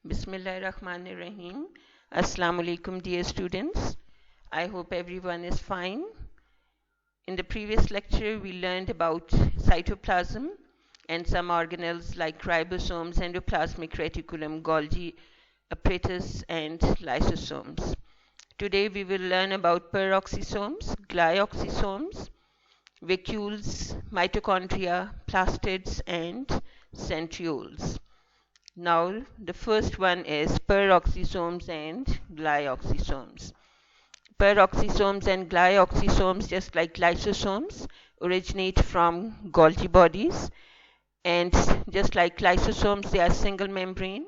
Bismillahirrahmanirrahim. Assalamu alaikum, dear students. I hope everyone is fine. In the previous lecture, we learned about cytoplasm and some organelles like ribosomes, endoplasmic reticulum, Golgi apparatus, and lysosomes. Today, we will learn about peroxisomes, glyoxysomes, vacuoles, mitochondria, plastids, and centrioles. Now, the first one is peroxisomes and glyoxysomes. Peroxisomes and glyoxysomes, just like lysosomes, originate from Golgi bodies. And just like lysosomes, they are single membrane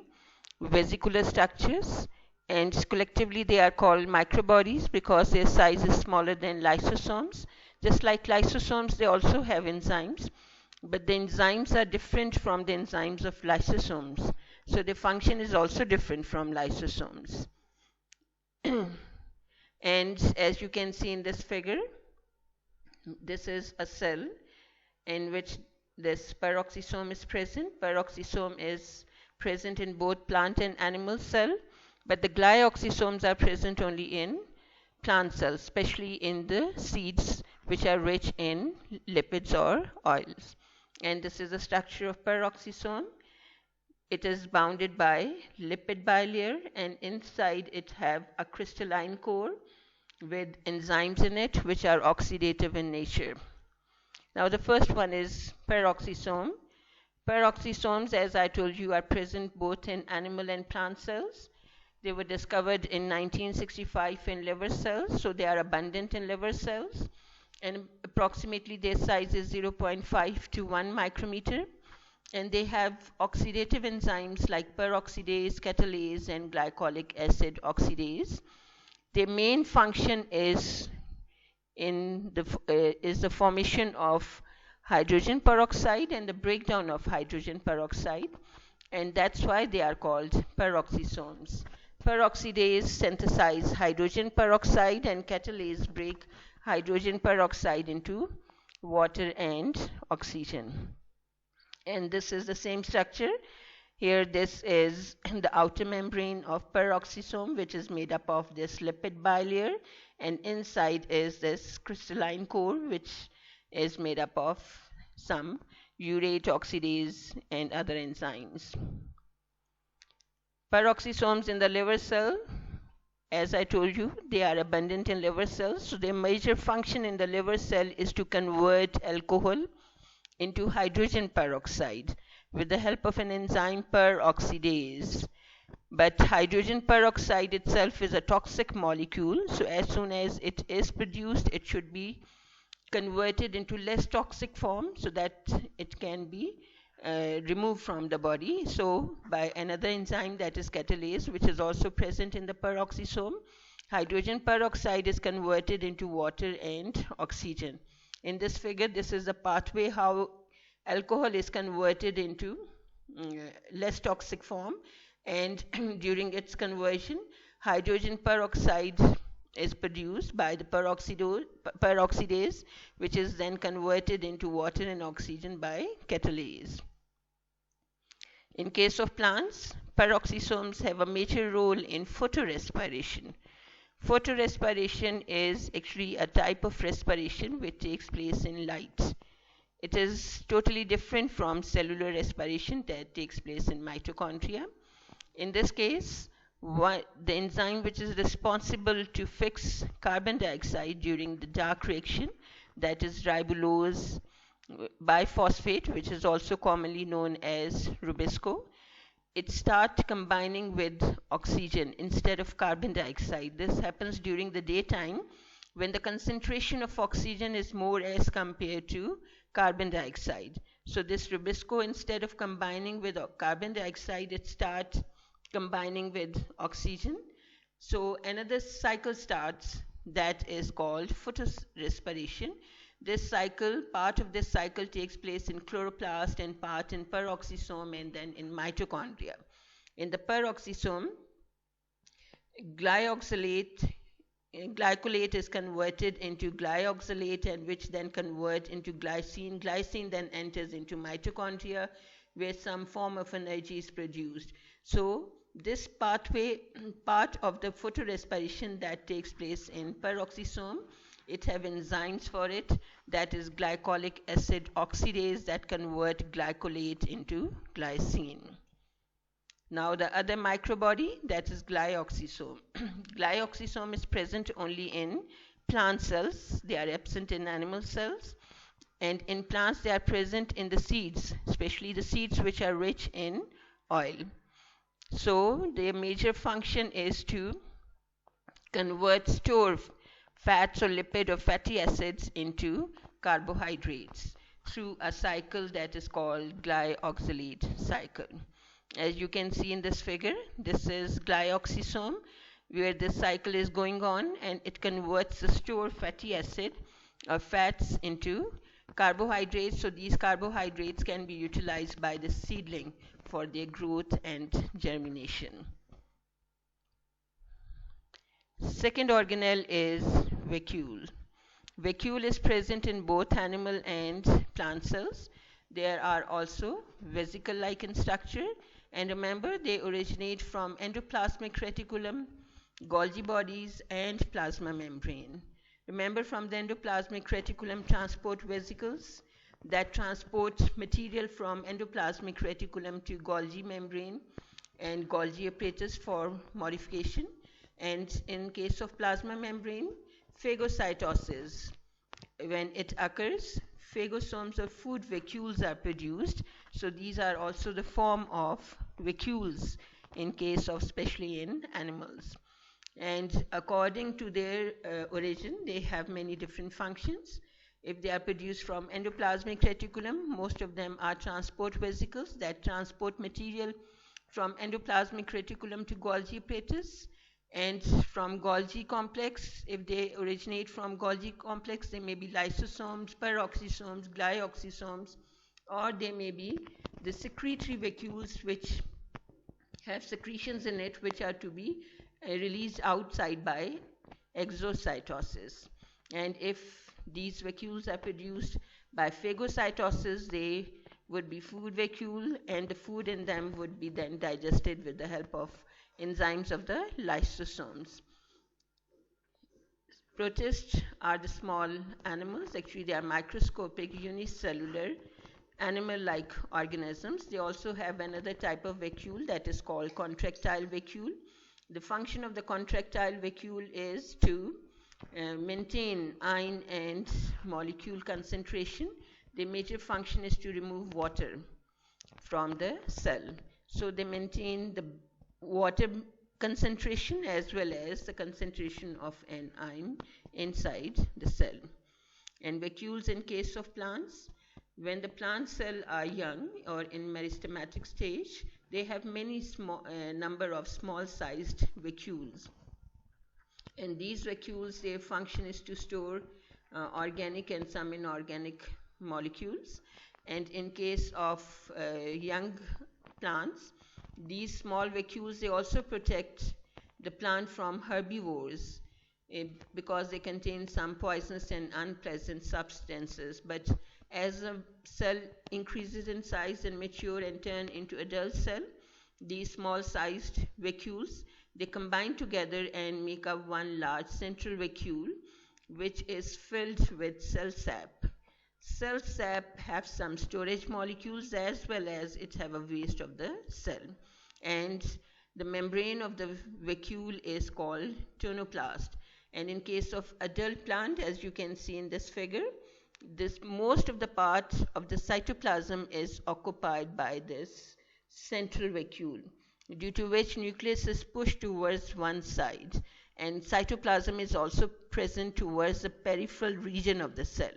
vesicular structures. And collectively, they are called microbodies because their size is smaller than lysosomes. Just like lysosomes, they also have enzymes, but the enzymes are different from the enzymes of lysosomes. So the function is also different from lysosomes. And as you can see in this figure, this is a cell in which this peroxisome is present. Peroxisome is present in both plant and animal cell, but the glyoxysomes are present only in plant cells, especially in the seeds which are rich in lipids or oils. And this is the structure of peroxisome. It is bounded by lipid bilayer, and inside it have a crystalline core with enzymes in it which are oxidative in nature. Now the first one is peroxisome. Peroxisomes, as I told you, are present both in animal and plant cells. They were discovered in 1965 in liver cells, so they are abundant in liver cells. And approximately their size is 0.5 to 1 micrometer. And they have oxidative enzymes like peroxidase, catalase, and glycolic acid oxidase. Their main function is the formation of hydrogen peroxide and the breakdown of hydrogen peroxide, and that's why they are called peroxisomes. Peroxidase synthesize hydrogen peroxide, and catalase break hydrogen peroxide into water and oxygen. And this is the same structure. Here, this is the outer membrane of peroxisome, which is made up of this lipid bilayer, and inside is this crystalline core, which is made up of some urate oxidase and other enzymes. Peroxisomes in the liver cell, as I told you, they are abundant in liver cells. So their major function in the liver cell is to convert alcohol into hydrogen peroxide with the help of an enzyme peroxidase. But hydrogen peroxide itself is a toxic molecule, so as soon as it is produced, it should be converted into less toxic form so that it can be removed from the body. So by another enzyme, that is catalase, which is also present in the peroxisome, hydrogen peroxide is converted into water and oxygen. In this figure, this is the pathway how alcohol is converted into less toxic form, and during its conversion, hydrogen peroxide is produced by the peroxidase, which is then converted into water and oxygen by catalase. In case of plants, peroxisomes have a major role in photorespiration. Photorespiration is actually a type of respiration which takes place in light. It is totally different from cellular respiration that takes place in mitochondria. In this case, the enzyme which is responsible to fix carbon dioxide during the dark reaction, that is ribulose biphosphate, which is also commonly known as rubisco, it starts combining with oxygen instead of carbon dioxide. This happens during the daytime when the concentration of oxygen is more as compared to carbon dioxide. So this rubisco, instead of combining with carbon dioxide, it starts combining with oxygen. So another cycle starts that is called photorespiration. This cycle, part of this cycle takes place in chloroplast and part in peroxisome and then in mitochondria. In the peroxisome, glycolate is converted into glyoxylate, and which then convert into glycine. Glycine then enters into mitochondria where some form of energy is produced. So this pathway, part of the photorespiration that takes place in peroxisome, it have enzymes for it, that is glycolic acid oxidase that convert glycolate into glycine. Now the other microbody, that is glyoxysome. Glyoxysome is present only in plant cells. They are absent in animal cells. And in plants, they are present in the seeds, especially the seeds which are rich in oil. So their major function is to convert stored fats or lipid or fatty acids into carbohydrates through a cycle that is called glyoxylate cycle. As you can see in this figure, this is glyoxysome, where this cycle is going on, and it converts the stored fatty acid or fats into carbohydrates. So these carbohydrates can be utilized by the seedling for their growth and germination. Second organelle is vacuole. Vacuole is present in both animal and plant cells. There are also vesicle-like in structure, and remember, they originate from endoplasmic reticulum, Golgi bodies, and plasma membrane. Remember, from the endoplasmic reticulum transport vesicles that transport material from endoplasmic reticulum to Golgi membrane and Golgi apparatus for modification. And in case of plasma membrane, phagocytosis. When it occurs, phagosomes or food vacuoles are produced. So these are also the form of vacuoles in case of, especially in animals. And according to their origin, they have many different functions. If they are produced from endoplasmic reticulum, most of them are transport vesicles that transport material from endoplasmic reticulum to Golgi apparatus. And from Golgi complex, if they originate from Golgi complex, they may be lysosomes, peroxisomes, glyoxysomes, or they may be the secretory vacuoles which have secretions in it which are to be released outside by exocytosis. And if these vacuoles are produced by phagocytosis, they would be food vacuole, and the food in them would be then digested with the help of enzymes of the lysosomes. Protists are the small animals. Actually, they are microscopic unicellular animal-like organisms. They also have another type of vacuole that is called contractile vacuole. The function of the contractile vacuole is to maintain ion and molecule concentration. The major function is to remove water from the cell. So they maintain the water concentration as well as the concentration of an ion inside the cell. And vacuoles in case of plants, when the plant cells are young or in meristematic stage, they have many number of small-sized vacuoles. And these vacuoles, their function is to store organic and some inorganic molecules. And in case of young plants, these small vacuoles, they also protect the plant from herbivores because they contain some poisonous and unpleasant substances. But as a cell increases in size and mature and turn into adult cell, these small-sized vacuoles, they combine together and make up one large central vacuole, which is filled with cell sap. Cell sap have some storage molecules as well as it have a waste of the cell. And the membrane of the vacuole is called tonoplast. And in case of adult plant, as you can see in this figure, most of the part of the cytoplasm is occupied by this central vacuole, due to which nucleus is pushed towards one side, and cytoplasm is also present towards the peripheral region of the cell.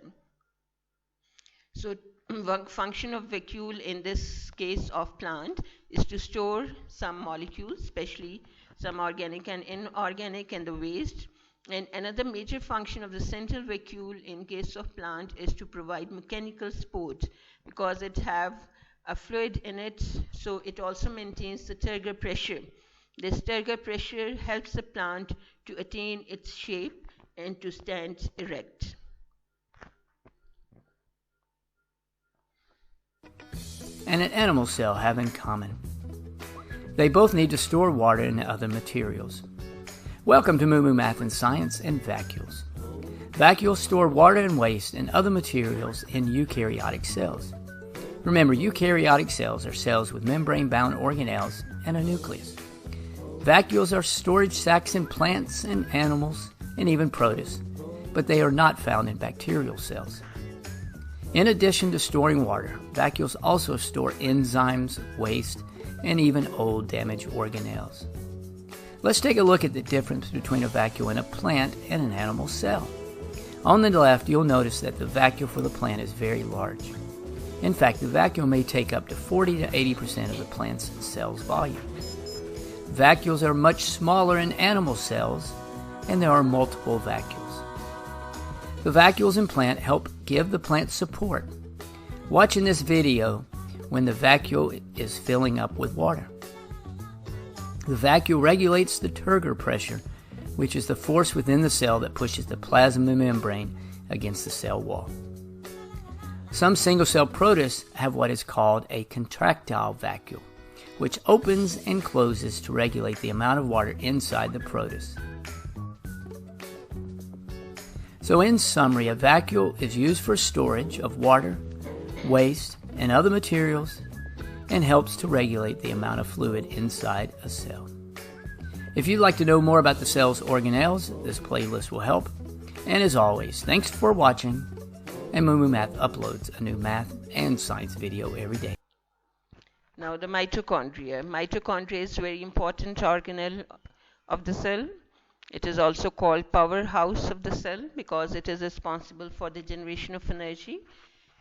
So one function of vacuole in this case of plant is to store some molecules, especially some organic and inorganic and the waste. And another major function of the central vacuole in case of plant is to provide mechanical support because it have a fluid in it, so it also maintains the turgor pressure. This turgor pressure helps the plant to attain its shape and to stand erect. And an animal cell have in common? They both need to store water and other materials. Welcome to Moo Moo Math and Science and Vacuoles. Vacuoles store water and waste and other materials in eukaryotic cells. Remember, eukaryotic cells are cells with membrane-bound organelles and a nucleus. Vacuoles are storage sacs in plants and animals and even protists, but they are not found in bacterial cells. In addition to storing water, vacuoles also store enzymes, waste, and even old damaged organelles. Let's take a look at the difference between a vacuole in a plant and an animal cell. On the left, you'll notice that the vacuole for the plant is very large. In fact, the vacuole may take up to 40 to 80% of the plant's cell's volume. Vacuoles are much smaller in animal cells, and there are multiple vacuoles. The vacuoles in plant help give the plant support. Watch in this video when the vacuole is filling up with water. The vacuole regulates the turgor pressure, which is the force within the cell that pushes the plasma membrane against the cell wall. Some single-cell protists have what is called a contractile vacuole, which opens and closes to regulate the amount of water inside the protist. So in summary, a vacuole is used for storage of water, waste, and other materials, and helps to regulate the amount of fluid inside a cell. If you'd like to know more about the cell's organelles, this playlist will help. And as always, thanks for watching, and Moo Moo Math uploads a new math and science video every day. Now the mitochondria. Mitochondria is a very important organelle of the cell. It is also called powerhouse of the cell because it is responsible for the generation of energy,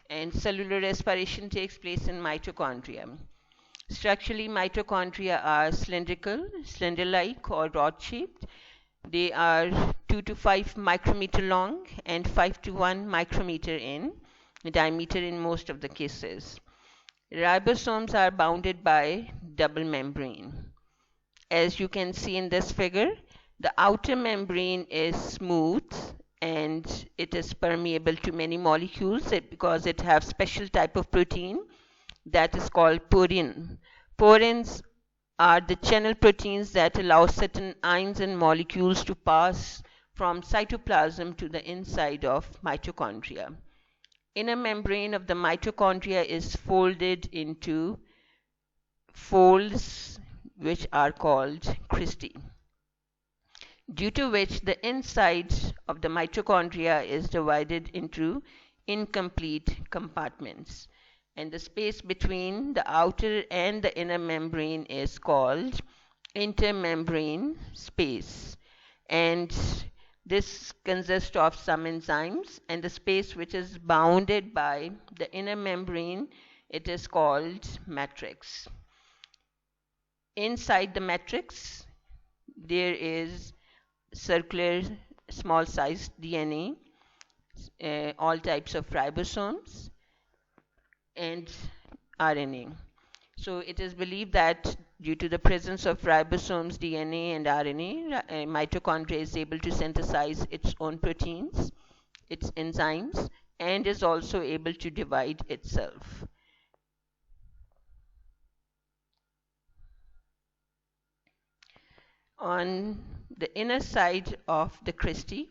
and cellular respiration takes place in mitochondria. Structurally, mitochondria are cylindrical, cylinder-like or rod-shaped. They are 2 to 5 micrometer long and 5 to 1 micrometer in diameter in most of the cases. Ribosomes are bounded by double membrane. As you can see in this figure, the outer membrane is smooth and it is permeable to many molecules because it has special type of protein that is called porin. Porins are the channel proteins that allow certain ions and molecules to pass from cytoplasm to the inside of mitochondria. Inner membrane of the mitochondria is folded into folds which are called cristae, due to which the inside of the mitochondria is divided into incomplete compartments, and the space between the outer and the inner membrane is called intermembrane space, and this consists of some enzymes, and the space which is bounded by the inner membrane, it is called matrix. Inside the matrix there is circular small sized DNA, all types of ribosomes and RNA. So it is believed that due to the presence of ribosomes, DNA and RNA, mitochondria is able to synthesize its own proteins, its enzymes, and is also able to divide itself. On the inner side of the cristae,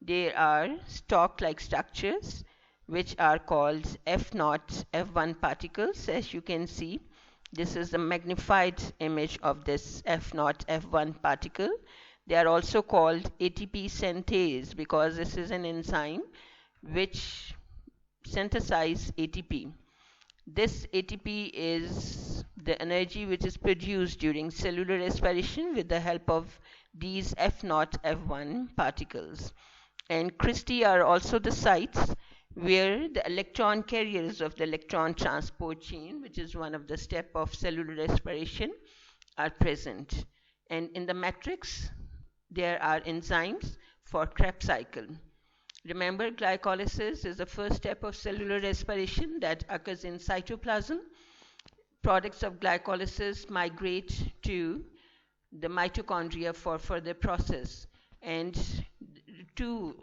there are stalk-like structures which are called F0, F1 particles. As you can see, this is the magnified image of this F0, F1 particle. They are also called ATP synthase because this is an enzyme which synthesizes ATP. This ATP is the energy which is produced during cellular respiration with the help of these F0, F1 particles. And cristae are also the sites where the electron carriers of the electron transport chain, which is one of the steps of cellular respiration, are present. And in the matrix, there are enzymes for Krebs cycle. Remember, glycolysis is the first step of cellular respiration that occurs in cytoplasm. Products of glycolysis migrate to the mitochondria for further process, and two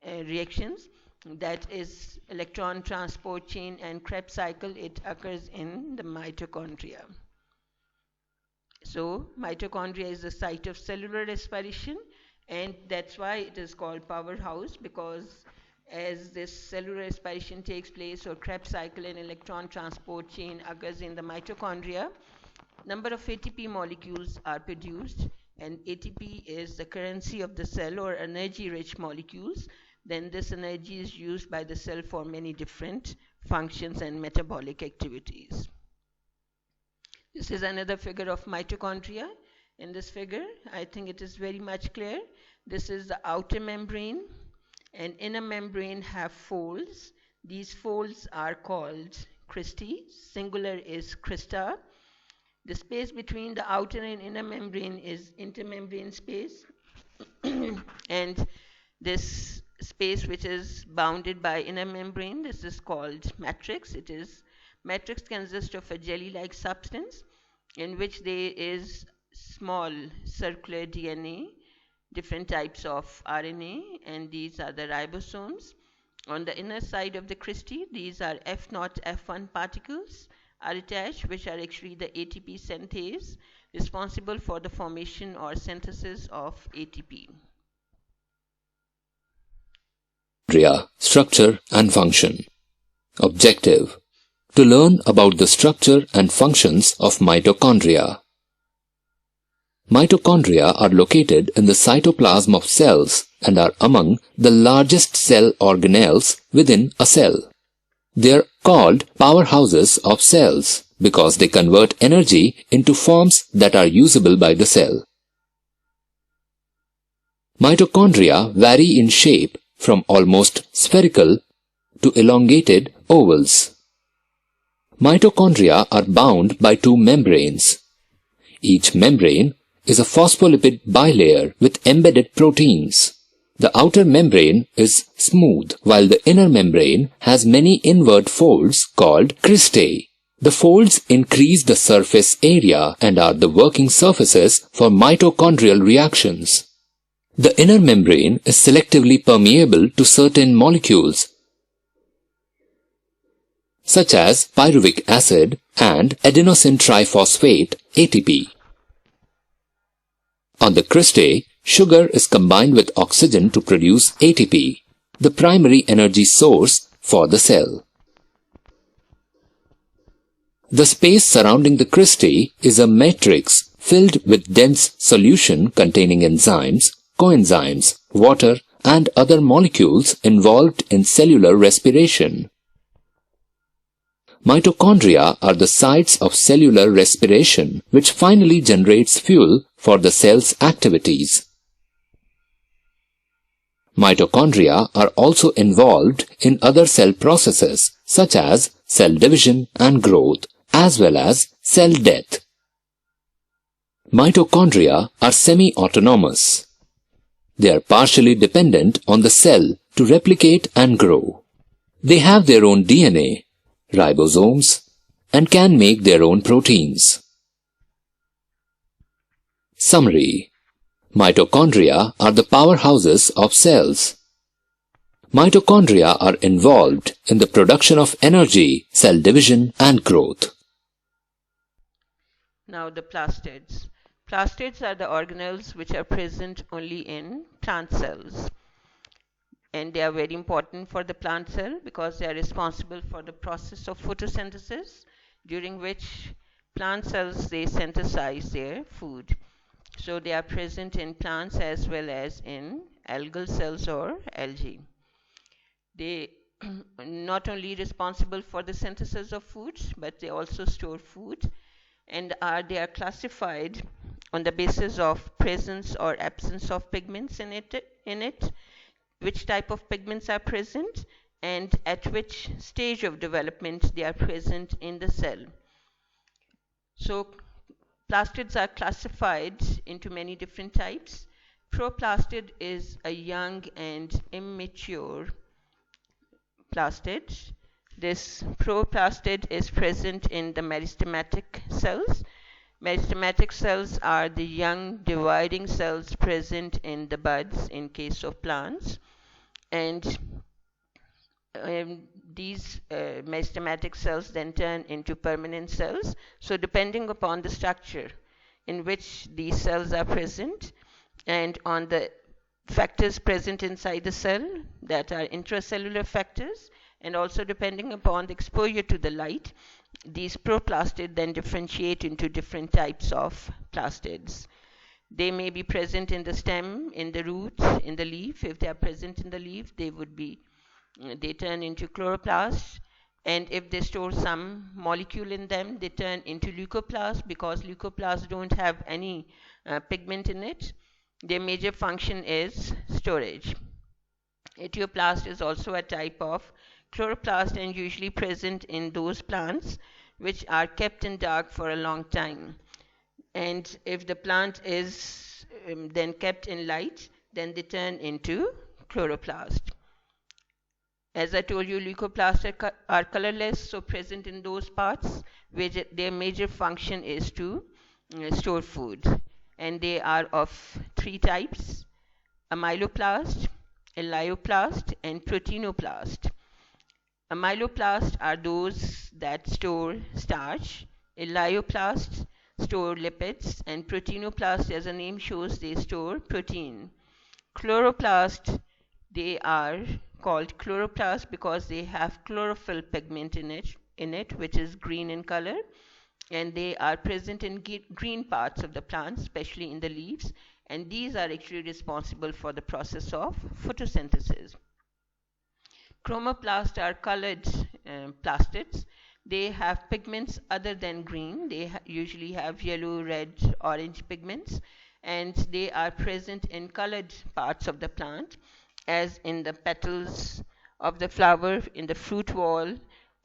reactions, that is electron transport chain and Krebs cycle, it occurs in the mitochondria. So mitochondria is the site of cellular respiration, and that's why it is called powerhouse, because as this cellular respiration takes place, or Krebs cycle and electron transport chain occurs in the mitochondria, number of ATP molecules are produced, and ATP is the currency of the cell, or energy-rich molecules. Then this energy is used by the cell for many different functions and metabolic activities. This is another figure of mitochondria. In this figure, I think it is very much clear. This is the outer membrane, and inner membrane have folds. These folds are called cristae. Singular is crista. The space between the outer and inner membrane is intermembrane space. And this space which is bounded by inner membrane, this is called matrix. Matrix consists of a jelly-like substance in which there is small circular DNA, different types of RNA, and these are the ribosomes. On the inner side of the cristae, these are F0, F1 particles are attached, which are actually the ATP synthase, responsible for the formation or synthesis of ATP. Structure and function. Objective: to learn about the structure and functions of mitochondria. Mitochondria are located in the cytoplasm of cells and are among the largest cell organelles within a cell. They are called powerhouses of cells because they convert energy into forms that are usable by the cell. Mitochondria vary in shape from almost spherical to elongated ovals. Mitochondria are bound by two membranes. Each membrane is a phospholipid bilayer with embedded proteins. The outer membrane is smooth, while the inner membrane has many inward folds called cristae. The folds increase the surface area and are the working surfaces for mitochondrial reactions. The inner membrane is selectively permeable to certain molecules, such as pyruvic acid and adenosine triphosphate ATP. On the cristae, sugar is combined with oxygen to produce ATP, the primary energy source for the cell. The space surrounding the cristae is a matrix filled with dense solution containing enzymes, coenzymes, water, and other molecules involved in cellular respiration. Mitochondria are the sites of cellular respiration, which finally generates fuel for the cell's activities. Mitochondria are also involved in other cell processes such as cell division and growth, as well as cell death. Mitochondria are semi-autonomous. They are partially dependent on the cell to replicate and grow. They have their own DNA, ribosomes, and can make their own proteins. Summary: mitochondria are the powerhouses of cells. Mitochondria are involved in the production of energy, cell division, and growth. Now the plastids. Plastids are the organelles which are present only in plant cells. And they are very important for the plant cell because they are responsible for the process of photosynthesis, during which plant cells, they synthesize their food. So they are present in plants as well as in algal cells or algae. They are not only responsible for the synthesis of foods, but they also store food, and they are classified on the basis of presence or absence of pigments in it, which type of pigments are present, and at which stage of development they are present in the cell. So plastids are classified into many different types. Proplastid is a young and immature plastid. This proplastid is present in the meristematic cells. Meristematic cells are the young dividing cells present in the buds in case of plants, and these meristematic cells then turn into permanent cells. So depending upon the structure, in which these cells are present, and on the factors present inside the cell that are intracellular factors, and also depending upon the exposure to the light, these proplastid then differentiate into different types of plastids. They may be present in the stem, in the root, in the leaf. If they are present in the leaf, they turn into chloroplasts, and if they store some molecule in them, they turn into leucoplasts, because leucoplasts don't have any pigment in it. Their major function is storage. Etioplast is also a type of chloroplast and usually present in those plants which are kept in dark for a long time. And if the plant is then kept in light, then they turn into chloroplast. As I told you, leucoplasts are colorless, so present in those parts where their major function is to store food. And they are of three types: amyloplast, elioplast, and proteinoplast. Amyloplasts are those that store starch. Elioplasts store lipids, and proteinoplasts, as the name shows, they store protein. Chloroplasts, they are called chloroplasts because they have chlorophyll pigment in it, which is green in color, and they are present in green parts of the plant, especially in the leaves, and these are actually responsible for the process of photosynthesis. Chromoplasts are colored plastids. They have pigments other than green. They usually have yellow, red, orange pigments, and they are present in colored parts of the plant, as in the petals of the flower, in the fruit wall,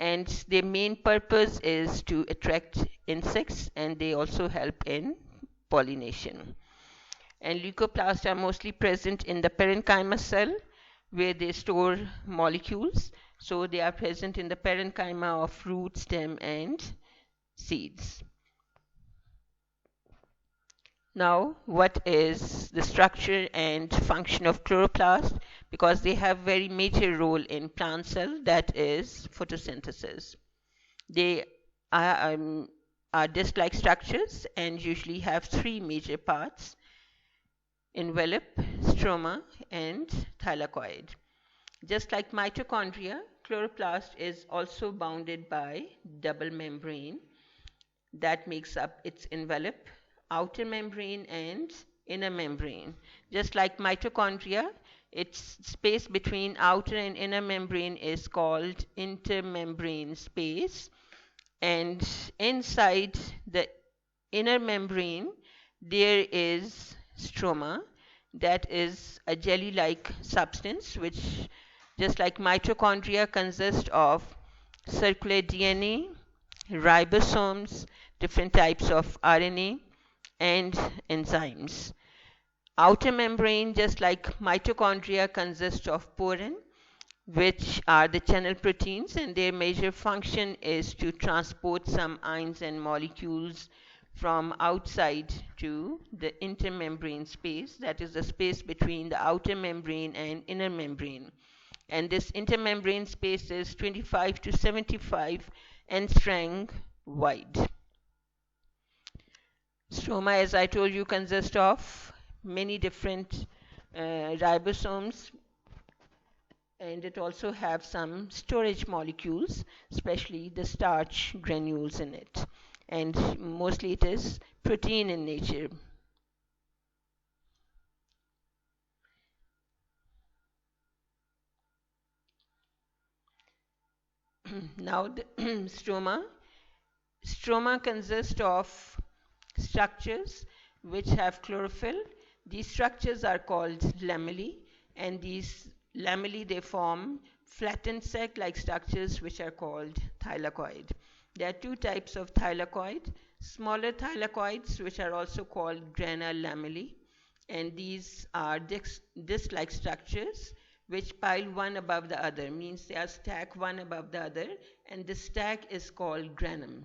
and their main purpose is to attract insects, and they also help in pollination. And leucoplasts are mostly present in the parenchyma cell, where they store molecules. So they are present in the parenchyma of root, stem, and seeds. Now, what is the structure and function of chloroplast? Because they have very major role in plant cell, that is photosynthesis. They are disc-like structures and usually have three major parts: envelope, stroma, and thylakoid. Just like mitochondria, chloroplast is also bounded by double membrane that makes up its envelope, outer membrane, and inner membrane. Just like mitochondria, its space between outer and inner membrane is called intermembrane space, and inside the inner membrane there is stroma, that is a jelly-like substance which, just like mitochondria, consists of circular DNA, ribosomes, different types of RNA, and enzymes. Outer membrane, just like mitochondria, consists of porin, which are the channel proteins, and their major function is to transport some ions and molecules from outside to the intermembrane space, that is the space between the outer membrane and inner membrane. And this intermembrane space is 25 to 75 angstrom wide. Stroma, as I told you, consists of many different ribosomes, and it also has some storage molecules, especially the starch granules in it. And mostly it is protein in nature. Now the stroma consists of structures which have chlorophyll. These structures are called lamellae, and these lamellae, they form flattened sac-like structures which are called thylakoid. There are two types of thylakoid: smaller thylakoids, which are also called grana lamellae, and these are disc-like structures which pile one above the other, means they are stacked one above the other, and the stack is called granum.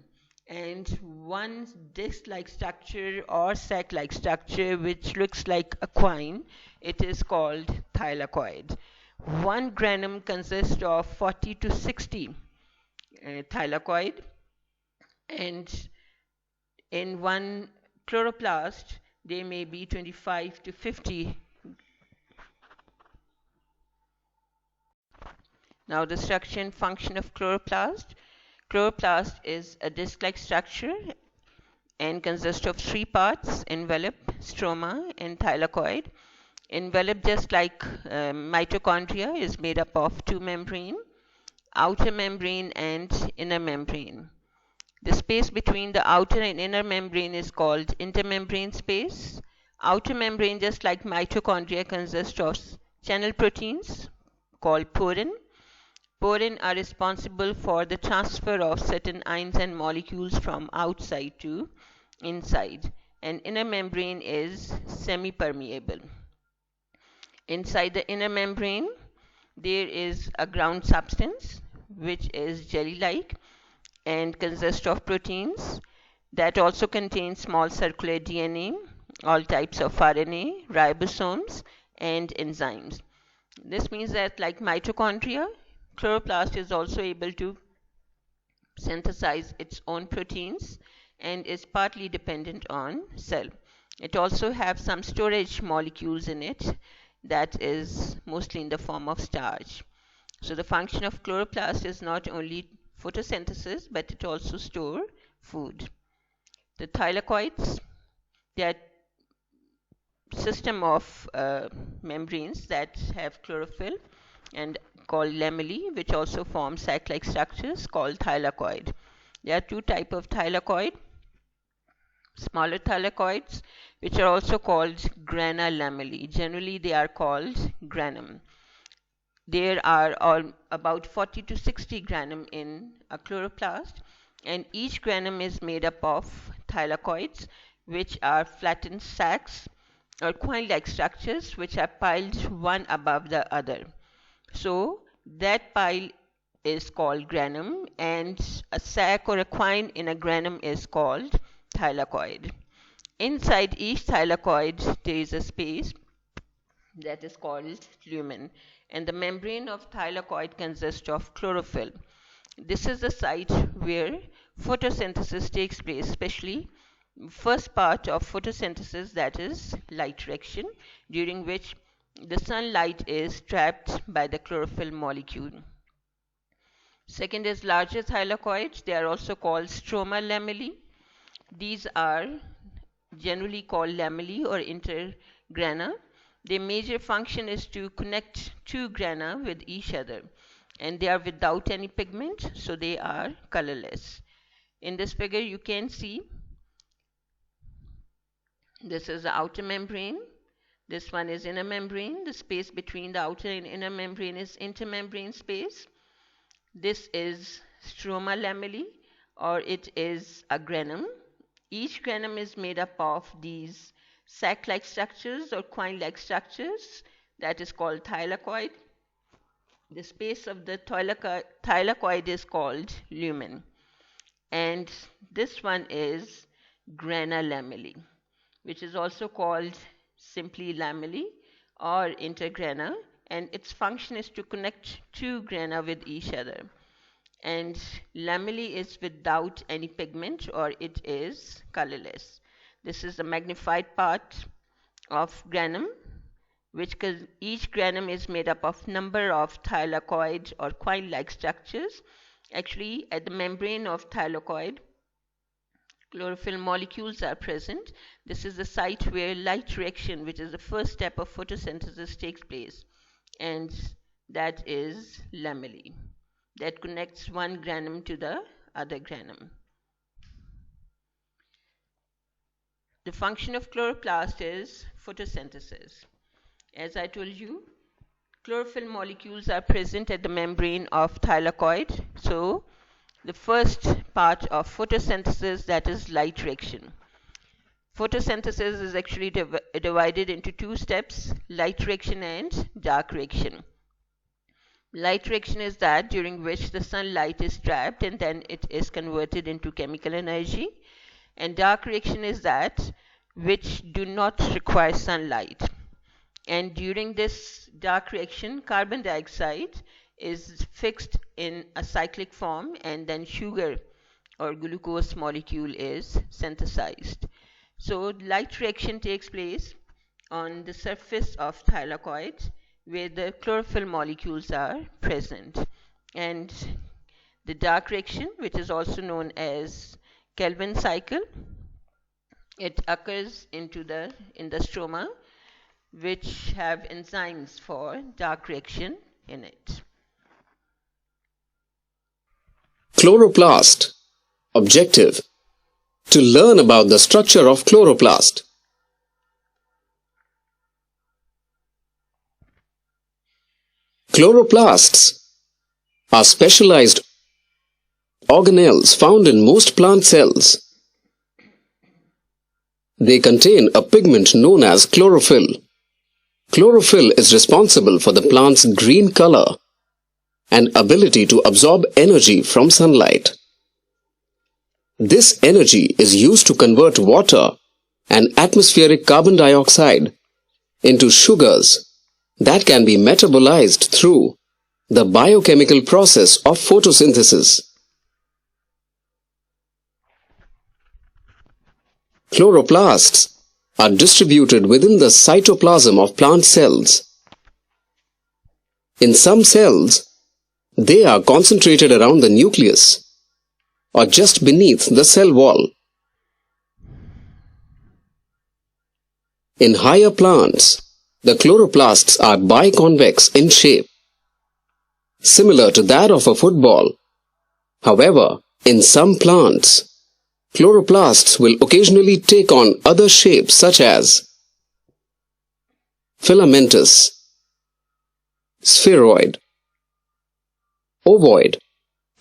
And one disc-like structure or sac-like structure which looks like a coin, it is called thylakoid. One granum consists of 40 to 60 thylakoid, and in one chloroplast, they may be 25 to 50. Now the structure and function of chloroplast. Chloroplast is a disc-like structure and consists of three parts: envelope, stroma, and thylakoid. Envelope, just like mitochondria, is made up of two membranes: outer membrane and inner membrane. The space between the outer and inner membrane is called intermembrane space. Outer membrane, just like mitochondria, consists of channel proteins called porin. Porin are responsible for the transfer of certain ions and molecules from outside to inside, and inner membrane is semi-permeable. Inside the inner membrane, there is a ground substance which is jelly-like and consists of proteins that also contain small circular DNA, all types of RNA, ribosomes, and enzymes. This means that, like mitochondria, chloroplast is also able to synthesize its own proteins and is partly dependent on cell. It also has some storage molecules in it that is mostly in the form of starch. So the function of chloroplast is not only photosynthesis, but it also stores food. The thylakoids, they are system of membranes that have chlorophyll and called lamellae, which also form sac-like structures called thylakoid. There are two types of thylakoid: smaller thylakoids, which are also called grana lamellae. Generally, they are called granum. There are about 40 to 60 granum in a chloroplast, and each granum is made up of thylakoids, which are flattened sacs or coin-like structures which are piled one above the other. So that pile is called granum, and a sac or a coin in a granum is called thylakoid. Inside each thylakoid there is a space that is called lumen, and the membrane of thylakoid consists of chlorophyll. This is the site where photosynthesis takes place, especially first part of photosynthesis, that is light direction, during which the sunlight is trapped by the chlorophyll molecule. Second is larger thylakoids. They are also called stroma lamellae. These are generally called lamellae or intergrana. Their major function is to connect two grana with each other, and they are without any pigment, so they are colorless. In this figure you can see this is the outer membrane, this one is inner membrane. The space between the outer and inner membrane is intermembrane space. This is stroma lamellae, or it is a granum. Each granum is made up of these sac-like structures or coin-like structures that is called thylakoid. The space of the thylakoid is called lumen, and this one is grana lamellae, which is also called simply lamellae or intergrana, and its function is to connect two grana with each other. And lamellae is without any pigment, or it is colorless. This is the magnified part of granum, which each granum is made up of number of thylakoid or coin-like structures. Actually, at the membrane of thylakoid, chlorophyll molecules are present. This is the site where light reaction, which is the first step of photosynthesis, takes place, and that is lamellae that connects one granum to the other granum. The function of chloroplast is photosynthesis. As I told you, chlorophyll molecules are present at the membrane of thylakoid. So the first part of photosynthesis, that is light reaction. Photosynthesis is actually divided into two steps: light reaction and dark reaction. Light reaction is that during which the sunlight is trapped and then it is converted into chemical energy, and dark reaction is that which do not require sunlight. And during this dark reaction, carbon dioxide is fixed in a cyclic form, and then sugar or glucose molecule is synthesized. So light reaction takes place on the surface of thylakoids where the chlorophyll molecules are present, and the dark reaction, which is also known as Kelvin cycle, it occurs in the stroma, which have enzymes for dark reaction in it. Chloroplast. Objective: to learn about the structure of chloroplast. Chloroplasts are specialized organelles found in most plant cells. They contain a pigment known as chlorophyll. Chlorophyll is responsible for the plant's green color and ability to absorb energy from sunlight. This energy is used to convert water and atmospheric carbon dioxide into sugars that can be metabolized through the biochemical process of photosynthesis. Chloroplasts are distributed within the cytoplasm of plant cells. In some cells, they are concentrated around the nucleus or just beneath the cell wall. In higher plants, the chloroplasts are biconvex in shape, similar to that of a football. However, in some plants, chloroplasts will occasionally take on other shapes such as filamentous, spheroid, ovoid,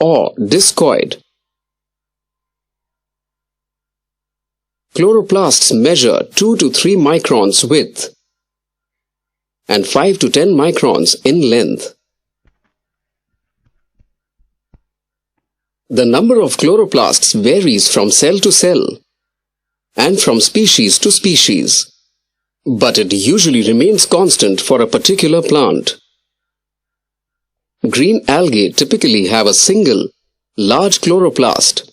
or discoid. Chloroplasts measure 2 to 3 microns width and 5 to 10 microns in length. The number of chloroplasts varies from cell to cell and from species to species, but it usually remains constant for a particular plant. Green algae typically have a single, large chloroplast,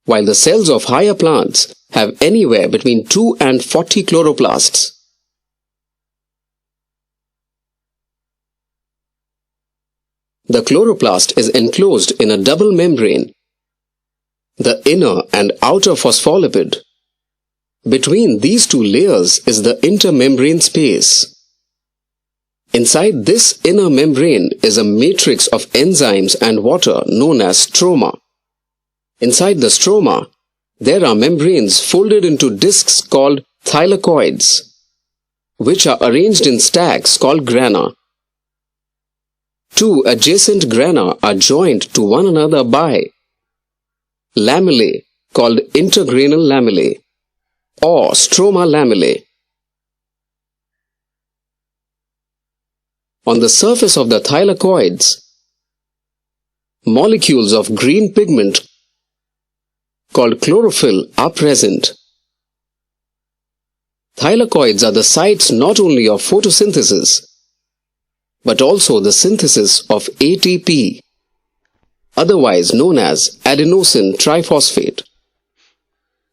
while the cells of higher plants have anywhere between 2 and 40 chloroplasts. The chloroplast is enclosed in a double membrane, the inner and outer phospholipid. Between these two layers is the intermembrane space. Inside this inner membrane is a matrix of enzymes and water known as stroma. Inside the stroma, there are membranes folded into discs called thylakoids, which are arranged in stacks called grana. Two adjacent grana are joined to one another by lamellae called intergranal lamellae or stroma lamellae. On the surface of the thylakoids, molecules of green pigment called chlorophyll are present. Thylakoids are the sites not only of photosynthesis, but also the synthesis of ATP, otherwise known as adenosine triphosphate.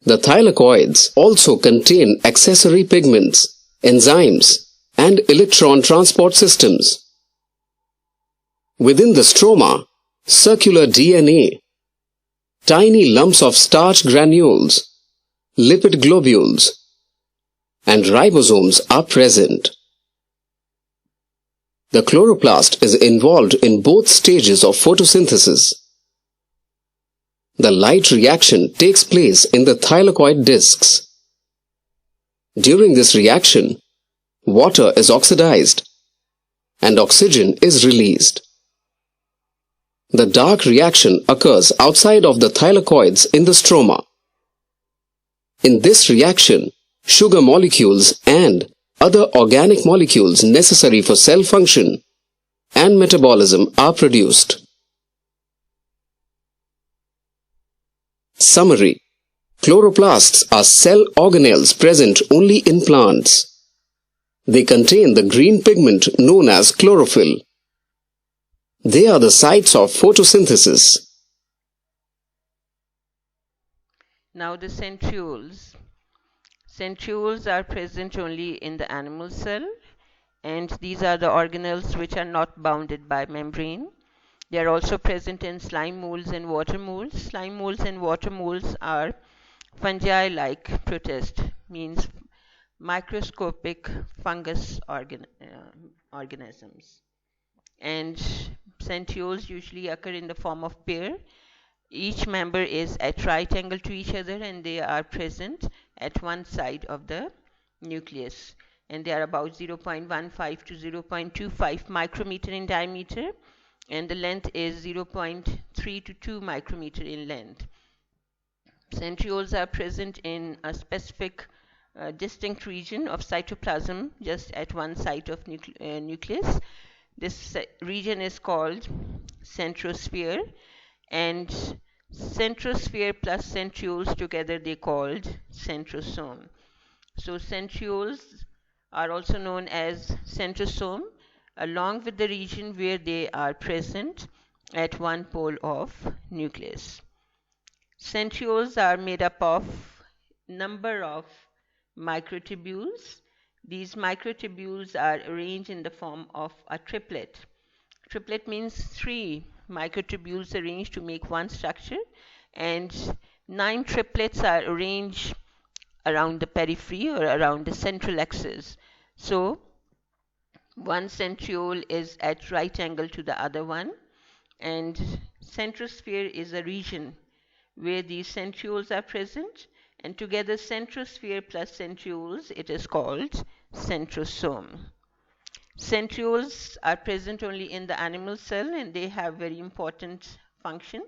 The thylakoids also contain accessory pigments, enzymes, and electron transport systems. Within the stroma, circular DNA, tiny lumps of starch granules, lipid globules, and ribosomes are present. The chloroplast is involved in both stages of photosynthesis. The light reaction takes place in the thylakoid discs. During this reaction, water is oxidized and oxygen is released. The dark reaction occurs outside of the thylakoids in the stroma. In this reaction, sugar molecules and other organic molecules necessary for cell function and metabolism are produced. Summary: chloroplasts are cell organelles present only in plants. They contain the green pigment known as chlorophyll. They are the sites of photosynthesis. Now the centrioles. Centrioles are present only in the animal cell, and these are the organelles which are not bounded by membrane. They are also present in slime molds and water molds. Slime molds and water molds are fungi-like protist, means microscopic fungus organisms. And centrioles usually occur in the form of pair. Each member is at right angle to each other, and they are present at one side of the nucleus. And they are about 0.15 to 0.25 micrometer in diameter, and the length is 0.3 to 2 micrometer in length. Centrioles are present in a specific distinct region of cytoplasm just at one side of nucleus. This region is called centrosphere, and centrosphere plus centrioles together they called centrosome. So centrioles are also known as centrosome, along with the region where they are present at one pole of nucleus. Centrioles are made up of number of microtubules. These microtubules are arranged in the form of a triplet. Triplet means 3 microtubules arranged to make one structure, and 9 triplets are arranged around the periphery or around the central axis. So one centriole is at right angle to the other one, and centrosphere is a region where these centrioles are present, and together centrosphere plus centrioles, it is called centrosome. Centrioles are present only in the animal cell, and they have very important function.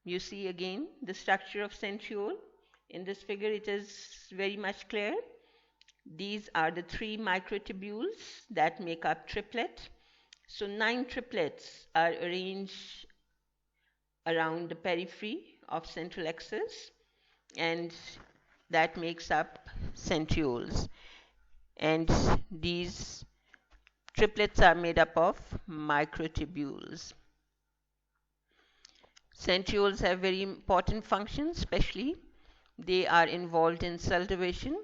You see again the structure of centriole. In this figure it is very much clear. These are the 3 microtubules that make up triplet. So 9 triplets are arranged around the periphery of central axis, and that makes up centrioles. And these triplets are made up of microtubules. Centrioles have very important functions, especially they are involved in cell division.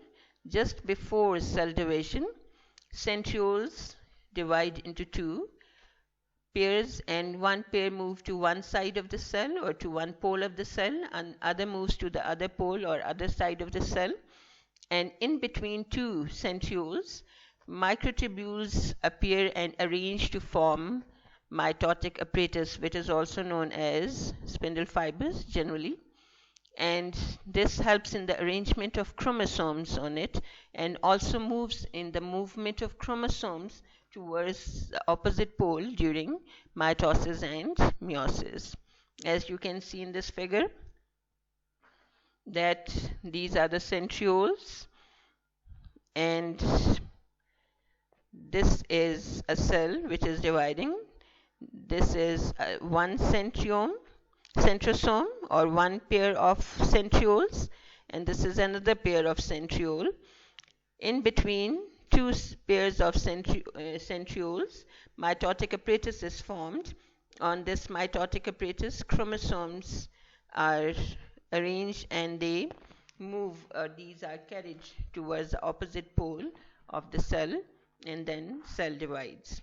Just before cell division, centrioles divide into 2 pairs, and one pair moves to one side of the cell or to one pole of the cell, and other moves to the other pole or other side of the cell. And in between 2 centrioles, microtubules appear and arrange to form mitotic apparatus, which is also known as spindle fibers generally. And this helps in the arrangement of chromosomes on it, and also moves in the movement of chromosomes towards the opposite pole during mitosis and meiosis. As you can see in this figure, that these are the centrioles, and this is a cell which is dividing. This is one centrosome or one pair of centrioles, and this is another pair of centriole. In between 2 pairs of centrioles, mitotic apparatus is formed. On this mitotic apparatus, chromosomes are arranged and they move, these are carried towards the opposite pole of the cell, and then cell divides.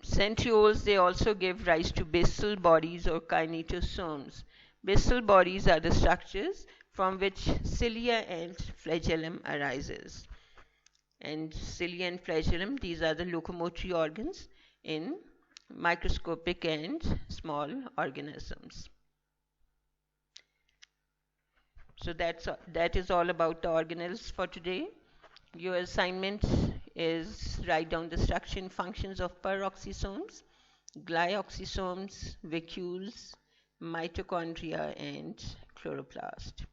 Centrioles, they also give rise to basal bodies or kinetosomes. Basal bodies are the structures from which cilia and flagellum arises. And cilia and flagellum, these are the locomotory organs in microscopic and small organisms. So that is all about the organelles for today. Your assignment is write down the structure and functions of peroxisomes, glyoxysomes, vacuoles, mitochondria, and chloroplast.